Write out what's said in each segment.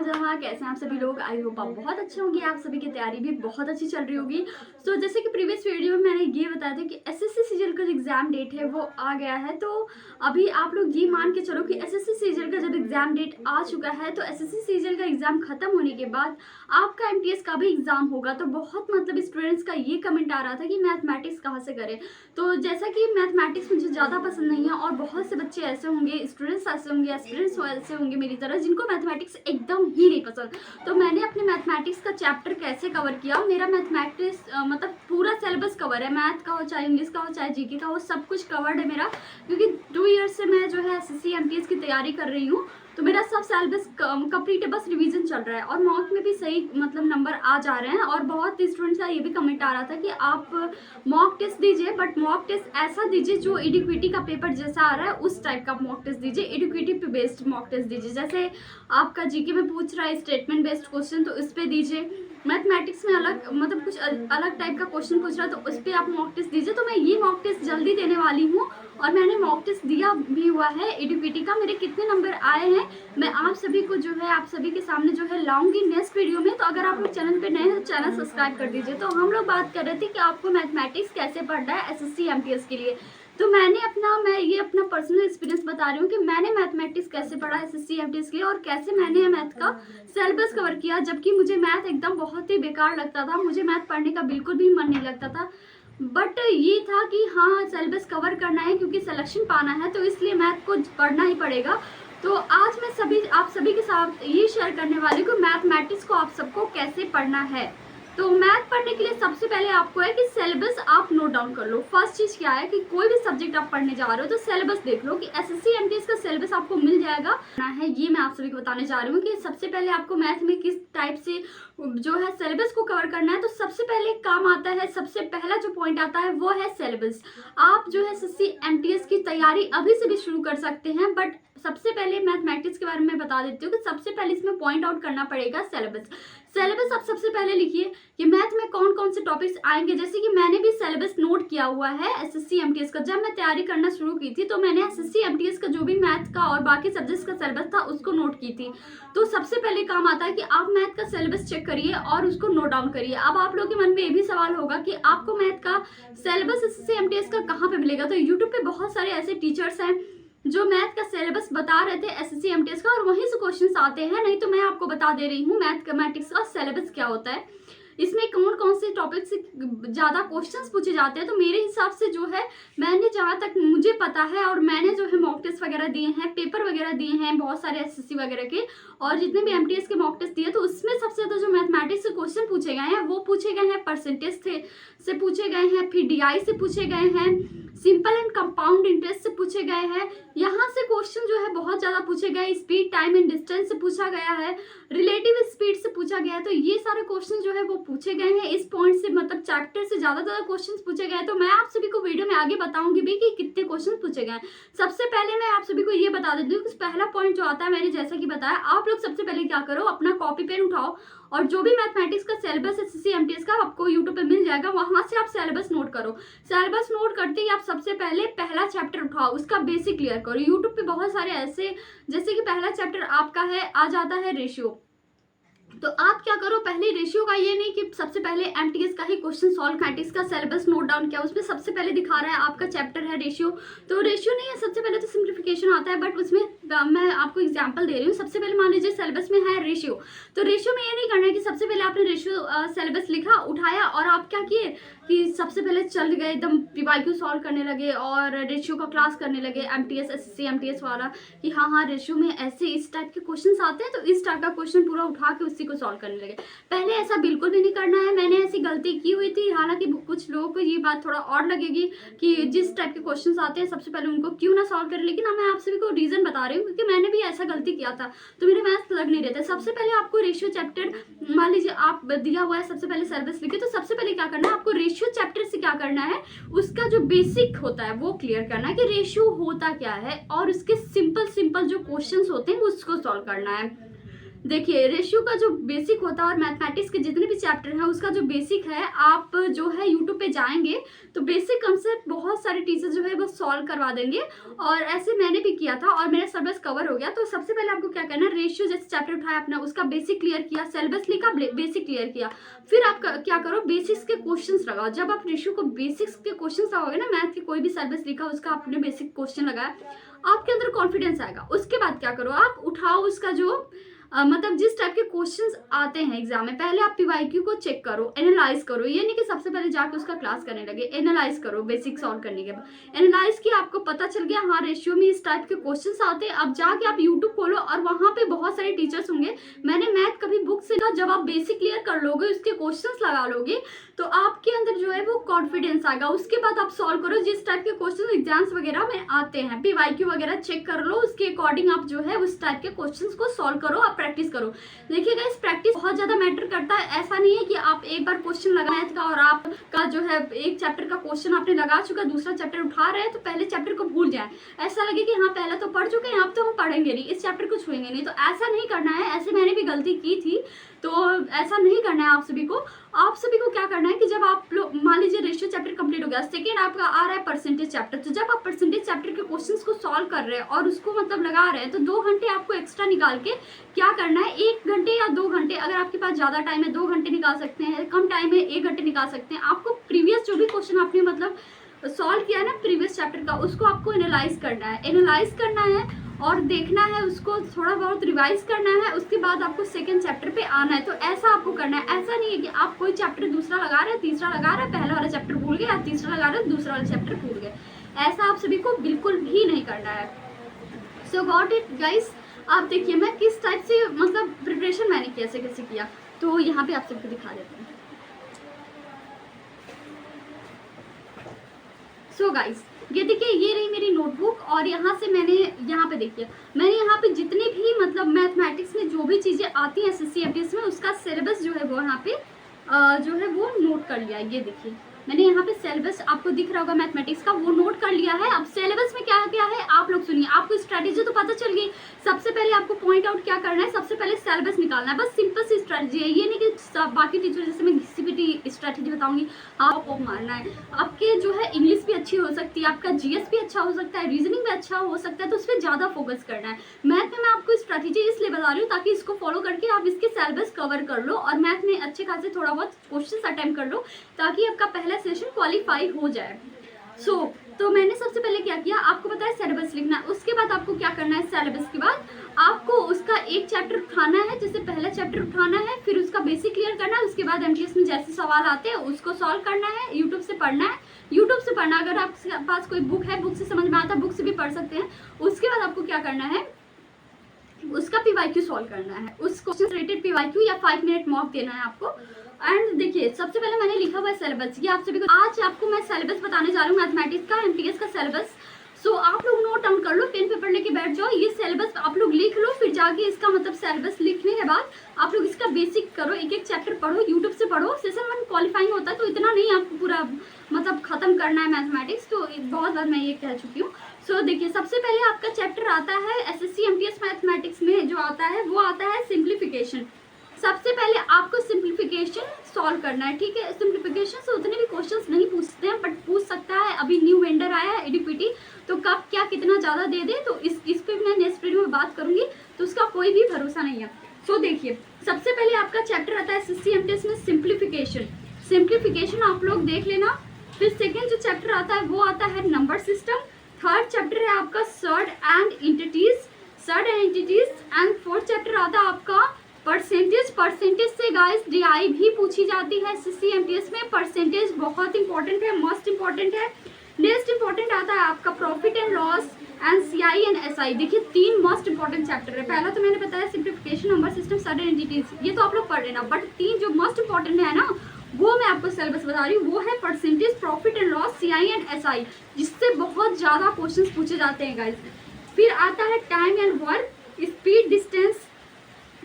जहाँ कैसे हैं आप सभी लोग। आई होप आप बहुत अच्छे होंगे, आप सभी की तैयारी भी बहुत अच्छी चल रही होगी। तो जैसे कि प्रीवियस वीडियो में मैंने ये बताया था कि एसएससी सीजीएल का जो एग्जाम डेट है वो आ गया है। तो अभी आप लोग ये मान के चलो कि एसएससी सीजीएल का जब एग्जाम डेट आ चुका है तो एसएससी सीजीएल का एग्जाम खत्म होने के बाद आपका एमटीएस का भी एग्जाम होगा। तो बहुत स्टूडेंट्स का ये कमेंट आ रहा था कि मैथमेटिक्स कहाँ से करें। तो जैसा कि मैथमेटिक्स मुझे ज़्यादा पसंद नहीं है और बहुत से बच्चे ऐसे होंगे, स्टूडेंट्स ऐसे होंगे, एस्पिरेंट्स ऐसे होंगे मेरी तरह जिनको मैथमेटिक्स एकदम ही नहीं पसंद। तो मैंने अपने मैथमेटिक्स का चैप्टर कैसे कवर किया, मेरा मैथमेटिक्स पूरा सिलेबस कवर है। मैथ का हो, चाहे इंग्लिश का हो, चाहे जीके का हो, सब कुछ कवर्ड है मेरा। क्योंकि 2 ईयर्स से मैं जो है एसएससी एमटीएस की तैयारी कर रही हूँ। तो मेरा सब सिलेबस कंप्लीट है, बस रिवीजन चल रहा है और मॉक में भी सही नंबर आ जा रहे हैं। और बहुत स्टूडेंट्स का ये भी कमेंट आ रहा था कि आप मॉक टेस्ट दीजिए, बट मॉक टेस्ट ऐसा दीजिए जो एडुकेटी का पेपर जैसा आ रहा है उस टाइप का मॉक टेस्ट दीजिए, एडुकेटी पे बेस्ड मॉक टेस्ट दीजिए। जैसे आपका जीके में पूछ रहा है स्टेटमेंट बेस्ड क्वेश्चन तो इस पे दीजिए। मैथमेटिक्स में अलग कुछ अलग टाइप का क्वेश्चन पूछ रहा है तो उस पर आप मॉक टेस्ट दीजिए। तो मैं ये मॉक टेस्ट जल्दी देने वाली हूँ और मैंने मॉक टेस्ट दिया भी हुआ है एडुकेटी का। मेरे कितने नंबर आए हैं मैं आप सभी को जो है आप सभी के सामने जो है लाऊंगी नेक्स्ट वीडियो में। तो अगर आप लोग चैनल पे नए हैं तो चैनल सब्सक्राइब कर दीजिए। तो हम लोग बात कर रहे थे कि आपको मैथमेटिक्स कैसे पढ़ना है एसएससी एमटीएस के लिए। तो मैं ये अपना पर्सनल एक्सपीरियंस बता रही हूँ कि मैंने मैथमेटिक्स कैसे पढ़ा एसएससी एमटीएस के लिए और कैसे मैंने मैथ का सिलेबस कवर किया। जबकि मुझे मैथ एकदम बहुत ही बेकार लगता था, मुझे मैथ पढ़ने का बिल्कुल भी मन नहीं लगता था। बट ये था कि हाँ सिलेबस कवर करना है क्योंकि सिलेक्शन पाना है, तो इसलिए मैथ को पढ़ना ही पड़ेगा। तो आज मैं आप सभी के साथ ये शेयर करने वाली हूँ मैथमेटिक्स को आप सबको कैसे पढ़ना है। तो मैथ पढ़ने के लिए सबसे पहले आपको है कि सिलेबस आप नोट डाउन कर लो। फर्स्ट चीज क्या है कि कोई भी सब्जेक्ट आप पढ़ने जा रहे हो तो सिलेबस देख लो कि एसएससी एमटीएस का सिलेबस आपको मिल जाएगा है। ये मैं आप सभी को बताने जा रही हूँ कि सबसे पहले आपको मैथ में किस टाइप से जो है सिलेबस को कवर करना है। तो सबसे पहले काम आता है, सबसे पहला जो पॉइंट आता है वो है सिलेबस। आप जो है एसएससी एमटीएस की तैयारी अभी से भी शुरू कर सकते हैं, बट सबसे पहले मैथमेटिक्स के बारे में बता देती हूँ कि सबसे पहले इसमें पॉइंट आउट करना पड़ेगा सिलेबस। सिलेबस आप सबसे पहले लिखिए कि मैथ में कौन कौन से टॉपिक्स आएंगे। जैसे कि मैंने भी सिलेबस नोट किया हुआ है एसएससी एमटीएस का। जब मैं तैयारी करना शुरू की थी तो मैंने एसएससी एमटीएस का जो भी मैथ का और बाकी सब्जेक्ट्स का सिलेबस था उसको नोट की थी। तो सबसे पहले काम आता है कि आप मैथ का सिलेबस चेक करिए और उसको नोट डाउन करिए। अब आप लोगों के मन में ये भी सवाल होगा कि आपको मैथ का सिलेबस एसएससी एमटीएस का कहाँ पे मिलेगा। तो यूट्यूब पे बहुत सारे ऐसे टीचर्स हैं जो मैथ का सिलेबस बता रहे थे एसएससी एमटीएस का और वहीं से क्वेश्चंस आते हैं। नहीं तो मैं आपको बता दे रही हूँ मैथमेटिक्स का सिलेबस क्या होता है, इसमें कौन कौन से टॉपिक से ज़्यादा क्वेश्चंस पूछे जाते हैं। तो मेरे हिसाब से जो है मैंने जहाँ तक मुझे पता है और मैंने जो है मॉक टेस्ट वगैरह दिए हैं, पेपर वगैरह दिए हैं बहुत सारे एसएससी वगैरह के, और जितने भी एमटीएस के मॉक टेस्ट दिए तो उसमें सबसे ज़्यादा जो मैथमेटिक्स से क्वेश्चन पूछे गए हैं वो पूछे गए हैं परसेंटेज से पूछे गए हैं, फिर डीआई से पूछे गए हैं, सिंपल एंड कंपाउंड इंटरेस्ट से पूछे गए हैं। यहाँ से क्वेश्चन जो है बहुत ज़्यादा पूछे गए, स्पीड टाइम एंड डिस्टेंस से पूछा गया है, रिलेटिव स्पीड से पूछा गया है। तो ये सारे क्वेश्चन जो है वो पूछे गए हैं। इस पॉइंट से चैप्टर से ज़्यादा क्वेश्चन पूछे गए हैं। तो मैं आप सभी को वीडियो में आगे बताऊंगी भी कि कितने क्वेश्चन पूछे गए हैं। सबसे पहले मैं आप सभी को ये बता देती हूँ कि पहला पॉइंट जो आता है मैंने जैसा कि बताया, आप लोग सबसे पहले क्या करो, अपना कॉपी पेन उठाओ और जो भी मैथमेटिक्स का सिलेबस एसएससी एमटीएस का आपको यूट्यूब पे मिल जाएगा वहां से आप सिलेबस नोट करो। सिलेबस नोट करते ही आप सबसे पहले पहला चैप्टर उठाओ, उसका बेसिक क्लियर करो। यूट्यूब पे बहुत सारे ऐसे, जैसे कि पहला चैप्टर आपका है आ जाता है रेशियो। तो आप क्या करो, पहले रेशियो का ये नहीं कि सबसे पहले एमटीएस का ही क्वेश्चन सॉल्व, मैथमेटिक्स का सिलेबस नोट डाउन किया, उसमें सबसे पहले दिखा रहा है आपका चैप्टर है रेशियो। तो रेशियो नहीं है, सबसे पहले तो सिंप्लीफिकेशन आता है, बट उसमें मैं आपको एग्जांपल दे रही हूँ। सबसे पहले मान लीजिए सिलेबस में है रेशियो, तो रेशियो में ये नहीं करना है कि सबसे पहले आपने रेशियो सिलेबस लिखा, उठाया और आप क्या किए कि सबसे पहले चल गए एकदम पीवाईक्यू सॉल्व करने लगे और रेशियो का क्लास करने लगे एमटीएस एसएससी एमटीएस वाला कि हाँ रेशियो में ऐसे इस टाइप के क्वेश्चंस आते हैं तो इस टाइप का क्वेश्चन पूरा उठा के उसी को सॉल्व करने लगे। पहले ऐसा बिल्कुल भी नहीं करना है। मैंने ऐसी गलती की हुई थी, हालांकि कुछ लोगों को ये बात थोड़ा और लगेगी कि जिस टाइप के क्वेश्चंस आते हैं सबसे पहले उनको क्यों ना सॉल्व करें, लेकिन मैं आप सभी को रीजन बता रही हूँ क्योंकि मैंने भी ऐसा गलती किया था तो मेरे मैथ्स लग नहीं रहे थे। सबसे पहले आपको रेशियो चैप्टर, मान लीजिए आप दिया हुआ है सबसे पहले सिलेबस लिखे, तो सबसे पहले क्या करना है आपको रेशियो चैप्टर से क्या करना है, उसका जो बेसिक होता है वो क्लियर करना है कि रेशियो होता क्या है और उसके सिंपल जो क्वेश्चंस होते हैं उसको सॉल्व करना है। देखिए रेशियो का जो बेसिक होता है और मैथमेटिक्स के जितने भी चैप्टर हैं उसका जो बेसिक है, आप जो है यूट्यूब पे जाएंगे तो बेसिक कंसेप्ट बहुत सारे टीचर्स जो है वो सॉल्व करवा देंगे। और ऐसे मैंने भी किया था और मेरा सिलेबस कवर हो गया। तो सबसे पहले आपको क्या करना है, रेशियो जैसे चैप्टर उठाया अपना, उसका बेसिक क्लियर किया, सिलेबस लिखा, बेसिक क्लियर किया। फिर आप क्या करो, बेसिक्स के क्वेश्चन लगाओ। जब आप रेशियो को बेसिक्स के क्वेश्चन लगाओगे ना, मैथ के कोई भी सिलेबस लिखा उसका आपने बेसिक क्वेश्चन लगाया, आपके अंदर कॉन्फिडेंस आएगा। उसके बाद क्या करो, आप उठाओ उसका जो मतलब जिस टाइप के क्वेश्चंस आते हैं एग्जाम में, पहले आप पीवाईक्यू को चेक करो, एनालाइज करो। ये नहीं कि सबसे पहले जाके उसका क्लास करने लगे, एनालाइज करो। बेसिक सॉल्व करने के बाद एनालाइज किया, आपको पता चल गया हाँ रेशियो में इस टाइप के क्वेश्चंस आते हैं। अब जाके आप यूट्यूब खोलो और वहां पे बहुत सारे टीचर्स होंगे। मैंने मैथ कभी बुक से, जब आप बेसिक क्लियर कर लोगे, उसके क्वेश्चन लगा लोगे, तो आपके अंदर जो है वो कॉन्फिडेंस आएगा। उसके बाद आप सॉल्व करो जिस टाइप के क्वेश्चन एग्जाम्स वगैरह में आते हैं, पीवाईक्यू वगैरह चेक कर लो, उसके अकॉर्डिंग आप जो है उस टाइप के क्वेश्चन को सॉल्व करो, आप प्रैक्टिस करो। देखिएगा इस प्रैक्टिस बहुत ज्यादा मैटर करता है। ऐसा नहीं है कि आप एक बार क्वेश्चन लगा मैथ का और आपका जो है एक चैप्टर का क्वेश्चन आपने लगा चुका, दूसरा चैप्टर उठा रहे हैं तो पहले चैप्टर को भूल जाए, ऐसा लगे कि हाँ पहले तो पढ़ चुके हैं अब तो हम पढ़ेंगे नहीं, इस चैप्टर को छुएंगे नहीं। तो ऐसा नहीं करना है, ऐसे मैंने भी गलती की थी, तो ऐसा नहीं करना है आप सभी को। आप सभी को क्या करना है कि जब आप लोग मान लीजिए रेशियो चैप्टर कंप्लीट हो गया, सेकेंड आपका आ रहा है परसेंटेज चैप्टर, तो जब आप परसेंटेज चैप्टर के क्वेश्चंस को सॉल्व कर रहे हैं और उसको मतलब लगा रहे हैं, तो 2 घंटे आपको एक्स्ट्रा निकाल के क्या करना है, 1 घंटे या 2 घंटे, अगर आपके पास ज्यादा टाइम है 2 घंटे निकाल सकते हैं, कम टाइम है 1 घंटे निकाल सकते हैं। आपको प्रीवियस जो भी क्वेश्चन आपने मतलब सॉल्व किया है ना प्रीवियस चैप्टर का, उसको आपको एनालाइज करना है, और देखना है, उसको थोड़ा बहुत रिवाइज करना है। उसके बाद आपको सेकंड चैप्टर पे आना है। तो ऐसा आपको करना है। ऐसा नहीं है कि आप कोई चैप्टर दूसरा लगा रहे हैं, तीसरा लगा रहे हैं, पहला वाला चैप्टर भूल गए, आप तीसरा लगा रहे हैं, दूसरा वाला चैप्टर भूल गए। ऐसा आप सभी को बिल्कुल भी नहीं करना है। सो गॉट इट गाइस। आप देखिए मैं किस टाइप से मतलब प्रिपरेशन मैंने कैसे कैसे किया, तो यहाँ पे आप सबको दिखा देते हैं। सो गाइस ये देखिए, ये रही मेरी नोटबुक और यहाँ से मैंने यहाँ पे देखिए, मैंने यहाँ पे जितने भी मतलब मैथमेटिक्स में जो भी चीज़ें आती हैं एसएससी एमटीएस में, उसका सिलेबस जो है वो यहाँ पे जो है वो नोट कर लिया है। ये देखिए मैंने यहाँ पे सिलेबस आपको दिख रहा होगा मैथमेटिक्स का, वो नोट कर लिया है। अब सिलेबस में क्या क्या है आप लोग सुनिए, आपको स्ट्रैटेजी तो पता चल गई। सबसे पहले आपको पॉइंट आउट क्या करना है, सबसे पहले सिलेबस निकालना है, बस सिंपल सी स्ट्रैटेजी है। ये नहीं कि बाकी टीचर जैसे मैं घिसी-पिटी स्ट्रैटेजी बताऊंगी आपको मारना है। आपके जो है इंग्लिश भी अच्छी हो सकती है, आपका जीएस भी अच्छा हो सकता है, रीजनिंग भी अच्छा हो सकता है, तो उस पर ज़्यादा फोकस करना है। मैथ में मैं आपको स्ट्रैटेजी इसलिए बता रही हूँ ताकि इसको फॉलो करके आप इसके सिलेबस कवर कर लो और मैथ में अच्छे खासे थोड़ा बहुत क्वेश्चन अटेम्प्ट कर लो, ताकि आपका पहला सेशन क्वालिफाई हो जाए। तो मैंने सबसे पहले क्या किया, आपको पता है सिलेबस लिखना है। उसके बाद आपको क्या करना है, सिलेबस के बाद आपको उसका एक चैप्टर उठाना है, जैसे पहला चैप्टर उठाना है, फिर उसका बेसिक क्लियर करना है। उसके बाद एमटीएस में जैसे सवाल आते हैं उसको सॉल्व करना है, यूट्यूब से पढ़ना है। यूट्यूब से पढ़ना, अगर आपके पास कोई बुक है, बुक से समझ में आता है, बुक से भी पढ़ सकते हैं। उसके बाद आपको क्या करना है, उसका पीवाईक्यू सॉल्व करना है, उस क्वेश्चन रिलेटेड पीवाईक्यू या 5 मिनट मॉक देना है आपको। एंड देखिए सबसे पहले मैंने लिखा हुआ है सिलेबस, ये आप सभी को आज आपको मैं सिलेबस बताने जा रही हूँ मैथमेटिक्स का, एमटीएस का सिलेबस। सो आप लोग नोट डाउन कर लो, पेन पेपर लेके बैठ जाओ, ये सिलेबस आप लोग लिख लो। फिर जाके इसका मतलब सिलेबस लिखने के बाद आप लोग इसका बेसिक करो, एक एक चैप्टर पढ़ो, यूट्यूब से पढ़ो। सेशन 1 क्वालिफाइंग होता है तो इतना नहीं आपको पूरा मतलब खत्म करना है मैथमेटिक्स, तो बहुत बार मैं ये कह चुकी हूँ। सो देखिए सबसे पहले आपका चैप्टर आता है एसएससी एमटीएस मैथमेटिक्स में, जो आता है वो आता है सिंप्लीफिकेशन। सबसे पहले आपको सिंप्लीफिकेशन सॉल्व करना है, ठीक है। सिंप्लीफिकेशन से उतने भी क्वेश्चंस नहीं पूछते हैं, बट पूछ सकता है। अभी न्यू वेंडर आया है एडीपीटी, तो कब क्या कितना ज़्यादा दे दे, तो इस पे मैं नेक्स्ट वीडियो में बात करूंगी, तो उसका कोई भी भरोसा नहीं है। सो देखिए सबसे पहले आपका चैप्टर आता है एसएससी एमटीएस में सिंप्लीफिकेशन। सिंप्लीफिकेशन आप लोग देख लेना। फिर सेकेंड जो चैप्टर आता है वो आता है नंबर सिस्टम। थर्ड चैप्टर है आपका surd and entities and fourth chapter आता है आपका परसेंटेज से गाइस डीआई भी पूछी जाती है एसएससी एमटीएस में। परसेंटेज बहुत इंपॉर्टेंट है, मोस्ट इंपॉर्टेंट है। नेक्स्ट इंपॉर्टेंट आता है आपका profit and loss and CI and SI. देखिए 3 मोस्ट इंपॉर्टेंट चैप्टर है। पहला तो मैंने बताया simplification, number system, surd and entities, ये तो आप लोग पढ़ लेना। बट 3 जो मोस्ट इंपॉर्टेंट है ना, वो मैं आपको सिलेबस बता रही हूँ, वो है percentage, profit and loss, CI and SI, जिससे बहुत ज्यादा क्वेश्चंस पूछे जाते हैं गाइस। फिर आता है time and work, speed, distance,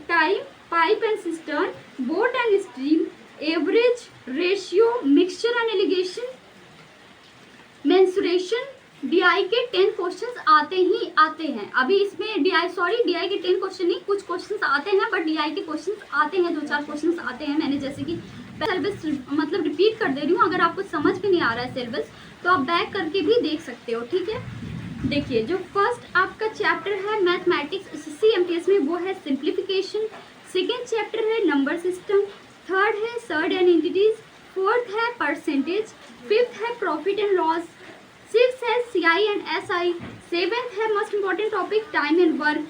time, pipe and cistern, boat and stream, average, ratio, mixture and allegation, mensuration, DI के 10 क्वेश्चंस आते ही आते हैं। अभी इसमें डीआई के 10 क्वेश्चन नहीं, कुछ क्वेश्चंस आते हैं, बट डीआई के क्वेश्चंस आते हैं, 2-4 क्वेश्चंस आते हैं। मैंने जैसे कि सिलेबस मतलब रिपीट कर दे रही हूँ। अगर आपको समझ में नहीं आ रहा है सिलेबस तो आप बैक करके भी देख सकते हो, ठीक है। देखिए, जो फर्स्ट आपका चैप्टर है मैथमेटिक्स एसएससी एमटीएस में, वो है सिंप्लीफिकेशन। सेकेंड चैप्टर है नंबर सिस्टम। थर्ड है सर्ड एंड एंटिटीज। फोर्थ है परसेंटेज। फिफ्थ है प्रॉफिट एंड लॉस। सिक्स है सीआई एंड एसआई। सेवेंथ है most important topic time and work.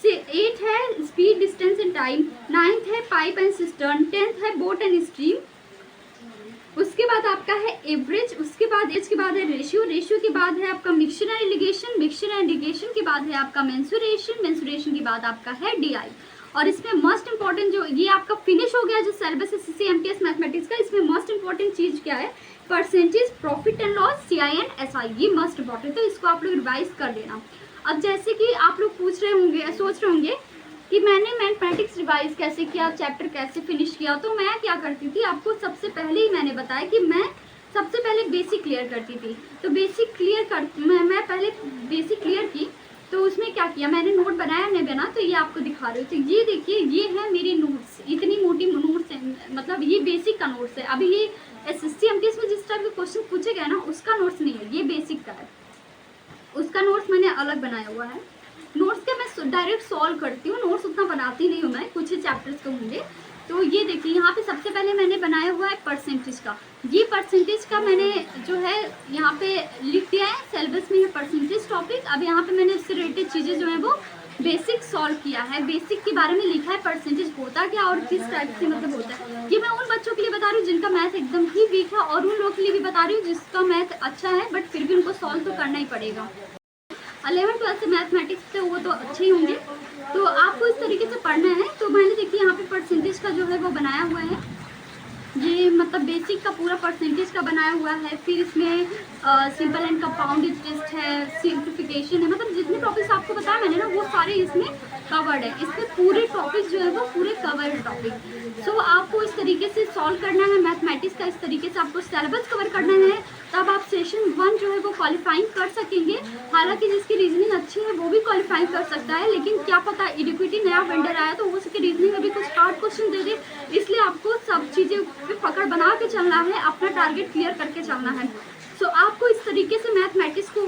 8 है speed distance and time. 9th है pipe and cistern. 10th है boat and stream. उसके बाद आपका है एवरेज। उसके बाद एज के बाद है रेशियो के बाद है आपका मिक्सचर एंड इंटीग्रेशन के बाद है आपका मेंसुरेशन के बाद आपका है डीआई। और इसमें मोस्ट इंपॉर्टेंट जो ये आपका फिनिश हो गया जो सिलेबस है एसएससी एमटीएस मैथमेटिक्स का, इसमें मोस्ट इंपॉर्टेंट चीज क्या है, percentage, profit and loss, CI and SI, ये मस्ट इंपॉर्टेंट, तो इसको आप लोग रिवाइज कर लेना। अब जैसे कि आप लोग पूछ रहे होंगे, सोच रहे होंगे कि मैंने मैथमेटिक्स रिवाइज कैसे किया, चैप्टर कैसे फिनिश किया, तो मैं क्या करती थी, आपको सबसे पहले ही मैंने बताया कि मैं सबसे पहले बेसिक क्लियर करती थी। तो बेसिक क्लियर कर मैं पहले बेसिक क्लियर की, तो उसमें क्या किया, मैंने नोट बनाया नहीं बना, तो ये आपको दिखा रही हूँ। तो ये देखिए, ये है मेरी नोट्स, इतनी मोटी नोट्स है, मतलब ये बेसिक का नोट्स है। अभी ये एसएससी एमटीएस में जिस टाइप के क्वेश्चन पूछे गए ना, उसका नोट्स नहीं है, ये बेसिक का है, उसका नोट्स मैंने अलग बनाया हुआ है। नोट्स के मैं डायरेक्ट सॉल्व करती हूँ, नोट्स उतना बनाती नहीं हूँ मैं, कुछ ही चैप्टर्स के होंगे। तो ये देखिए, यहाँ पे सबसे पहले मैंने बनाया हुआ है परसेंटेज का। ये परसेंटेज का मैंने जो है यहाँ पे लिख दिया है, सिलेबस में है परसेंटेज टॉपिक। अब यहाँ पे मैंने इससे रिलेटेड चीज़ें जो है वो बेसिक सॉल्व किया है, बेसिक के बारे में लिखा है, परसेंटेज होता क्या और किस टाइप से मतलब होता है। ये मैं उन बच्चों के लिए बता रही हूँ जिनका मैथ एकदम ही वीक है, और उन लोगों के लिए भी बता रही हूँ जिसका मैथ अच्छा है, बट फिर भी उनको सॉल्व तो करना ही पड़ेगा। 11th-12th से मैथमेटिक्स से वो तो अच्छे ही होंगे, तो आपको इस तरीके से पढ़ना है। तो मैंने देखिए यहाँ पे परसेंटेज का जो है वो बनाया हुआ है, ये मतलब बेसिक का पूरा परसेंटेज का बनाया हुआ है। फिर इसमें सिंपल एंड कंपाउंडेड टेस्ट है, सिंप्लीफिकेशन है, मतलब जितने टॉपिक्स आपको बताया मैंने ना, वो सारे इसमें कवर्ड है। इसमें पूरे टॉपिक जो है वो पूरे कवर्ड टॉपिक। सो आपको इस तरीके से सॉल्व करना है मैथमेटिक्स का, इस तरीके से आपको सिलेबस कवर करना है, तब आप सेशन 1 जो है वो क्वालिफाइंग कर सकेंगे। हालांकि जिसकी रीजनिंग अच्छी है वो भी क्वालिफाइंग कर सकता है, लेकिन क्या पता इडिक्विटी नया वेंडर आया तो वो उसके रीजनिंग में भी कुछ हार्ड क्वेश्चन दे दे, इसलिए आपको सब चीज़ें पे पकड़ बना के चलना है, अपना टारगेट क्लियर करके चलना है। सो आपको इस तरीके से मैथमेटिक्स को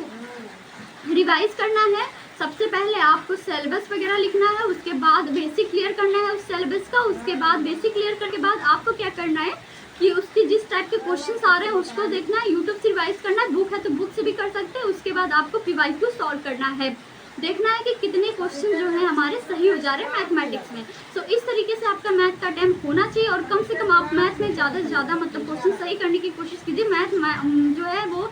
रिवाइज करना है। सबसे पहले आपको सिलेबस वगैरह लिखना है, उसके बाद बेसिक क्लियर करना है उस सिलेबस का, उसके बाद बेसिक क्लियर करने के बाद आपको क्या करना है कि उसके जिस टाइप के क्वेश्चंस आ रहे हैं उसको देखना है, यूट्यूब से रिवाइज करना है, बुक है तो बुक से भी कर सकते हैं। उसके बाद आपको पीवाईक्यू सॉल्व करना है, देखना है कि कितने क्वेश्चन जो है हमारे सही हो जा रहे हैं मैथमेटिक्स में। तो इस तरीके से आपका मैथ का अटेम्प्ट होना चाहिए, और कम से कम आप मैथ में ज़्यादा से ज़्यादा मतलब क्वेश्चन सही करने की कोशिश कीजिए। मैथ जो है वो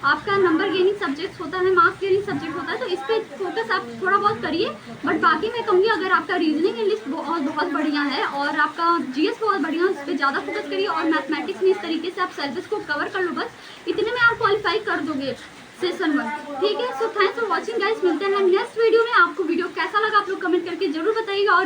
आपका नंबर गेनिंग सब्जेक्ट होता है, मार्क्स गेनिंग सब्जेक्ट होता है, तो इस पर फोकस आप थोड़ा बहुत करिए। बट बाकी मैं कहूँगी अगर आपका रीजनिंग इंग्लिश बहुत बढ़िया है और आपका जीएस बहुत बढ़िया है, उस पर ज़्यादा फोकस करिए, और मैथमेटिक्स में इस तरीके से आप सिलेबस को कवर कर लो, बस इतने में आप क्वालिफाई कर दोगे सेशन 1, ठीक है। So thanks for watching guys, मिलते हैं नेक्स्ट वीडियो में। आपको वीडियो कैसा लगा आप लोग कमेंट करके जरूर बताइएगा। और